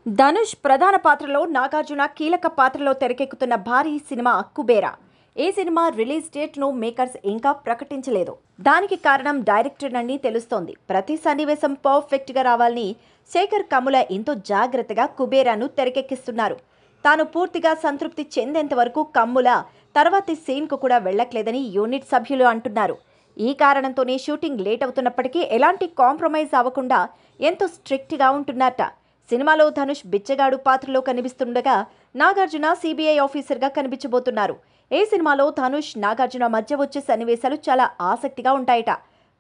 ధనుష్ ప్రధాన పాత్రలో నాగార్జున కీలక పాత్రలో తెరకెక్కుతున్న భారీ సినిమా కుబేరా. ఈ సినిమా రిలీజ్ డేట్ను మేకర్స్ ఇంకా ప్రకటించలేదు. దానికి కారణం డైరెక్టర్ అని తెలుస్తోంది. ప్రతి సన్నివేశం పర్ఫెక్ట్గా రావాలని శేఖర్ కమ్ముల ఎంతో జాగ్రత్తగా కుబేరాను తెరకెక్కిస్తున్నారు. తాను పూర్తిగా సంతృప్తి చెందేంత వరకు కమ్ముల తర్వాతి సీన్కు కూడా వెళ్లట్లేదని యూనిట్ సభ్యులు అంటున్నారు. ఈ కారణంతోనే షూటింగ్ లేట్ అవుతున్నప్పటికీ ఎలాంటి కాంప్రమైజ్ అవ్వకుండా ఎంతో స్ట్రిక్ట్గా ఉంటున్నారట. సినిమాలో ధనుష్ బిచ్చగాడు పాత్రలో కనిపిస్తుండగా నాగార్జున సిబిఐ ఆఫీసర్గా కనిపించబోతున్నారు. ఈ సినిమాలో ధనుష్ నాగార్జున మధ్య వచ్చే సన్నివేశాలు చాలా ఆసక్తిగా ఉంటాయట.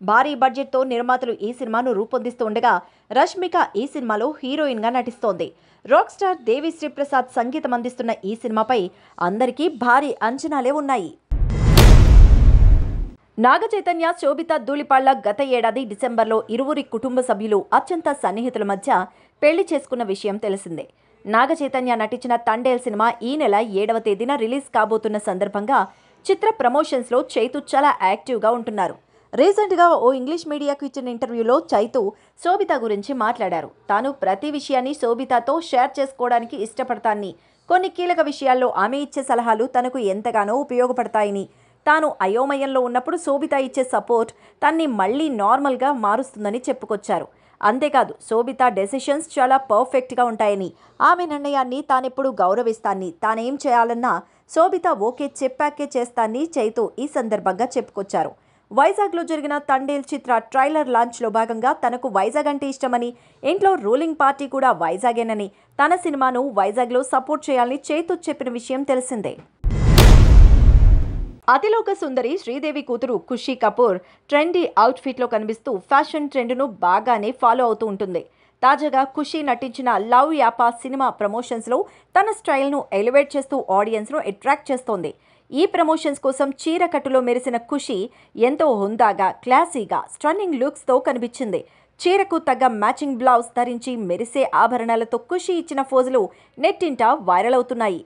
భారీ బడ్జెట్తో నిర్మాతలు ఈ సినిమాను రూపొందిస్తుండగా రష్మిక ఈ సినిమాలో హీరోయిన్గా నటిస్తోంది. రాక్ స్టార్ దేవిశ్రీ ప్రసాద్ సంగీతం అందిస్తున్న ఈ సినిమాపై అందరికీ భారీ అంచనాలే ఉన్నాయి. నాగచైతన్య, శోభిత ధూళిపాళ్ల గత ఏడాది డిసెంబర్లో ఇరువురి కుటుంబ సభ్యులు అత్యంత సన్నిహితుల మధ్య పెళ్లి చేసుకున్న విషయం తెలిసిందే. నాగచైతన్య నటించిన తండేల్ సినిమా ఈ నెల 7వ తేదీన రిలీజ్ కాబోతున్న సందర్భంగా చిత్ర ప్రమోషన్స్లో చైతు చాలా యాక్టివ్గా ఉంటున్నారు. రీసెంట్గా ఓ ఇంగ్లీష్ మీడియాకు ఇచ్చిన ఇంటర్వ్యూలో చైతు శోభిత గురించి మాట్లాడారు. తాను ప్రతి విషయాన్ని శోభితతో షేర్ చేసుకోవడానికి ఇష్టపడతానని, కొన్ని కీలక విషయాల్లో ఆమె ఇచ్చే సలహాలు తనకు ఎంతగానో ఉపయోగపడతాయని, తాను అయోమయంలో ఉన్నప్పుడు శోభిత ఇచ్చే సపోర్ట్ తన్ని మళ్లీ నార్మల్గా మారుస్తుందని చెప్పుకొచ్చారు. అంతేకాదు శోభిత డెసిషన్స్ చాలా పర్ఫెక్ట్గా ఉంటాయని, ఆమె నిర్ణయాన్ని తానెప్పుడు గౌరవిస్తానని, తానేం చేయాలన్నా శోభిత ఓకే చెప్పాకే చేస్తానని చైతు ఈ సందర్భంగా చెప్పుకొచ్చారు. వైజాగ్లో జరిగిన తండేల్ చిత్ర ట్రైలర్ లాంచ్లో భాగంగా తనకు వైజాగ్ అంటే ఇష్టమని, ఇంట్లో రూలింగ్ పార్టీ కూడా వైజాగేనని, తన సినిమాను వైజాగ్లో సపోర్ట్ చేయాలని చైతు చెప్పిన విషయం తెలిసిందే. అతిలోక సుందరి శ్రీదేవి కూతురు ఖుషీ కపూర్ ట్రెండీ అవుట్ఫిట్లో కనిపిస్తూ ఫ్యాషన్ ట్రెండ్ను బాగానే ఫాలో అవుతూ ఉంటుంది. తాజాగా ఖుషీ నటించిన లవ్ యాపా సినిమా ప్రమోషన్స్లో తన స్టైల్ను ఎలివేట్ చేస్తూ ఆడియన్స్ను అట్రాక్ట్ చేస్తోంది. ఈ ప్రమోషన్స్ కోసం చీర కట్టులో మెరిసిన ఖుషీ ఎంతో హుందాగా, క్లాసీగా, స్టన్నింగ్ లుక్స్తో కనిపించింది. చీరకు తగ్గ మ్యాచింగ్ బ్లౌజ్ ధరించి మెరిసే ఆభరణాలతో ఖుషీ ఇచ్చిన ఫోజులు నెట్టింట వైరల్ అవుతున్నాయి.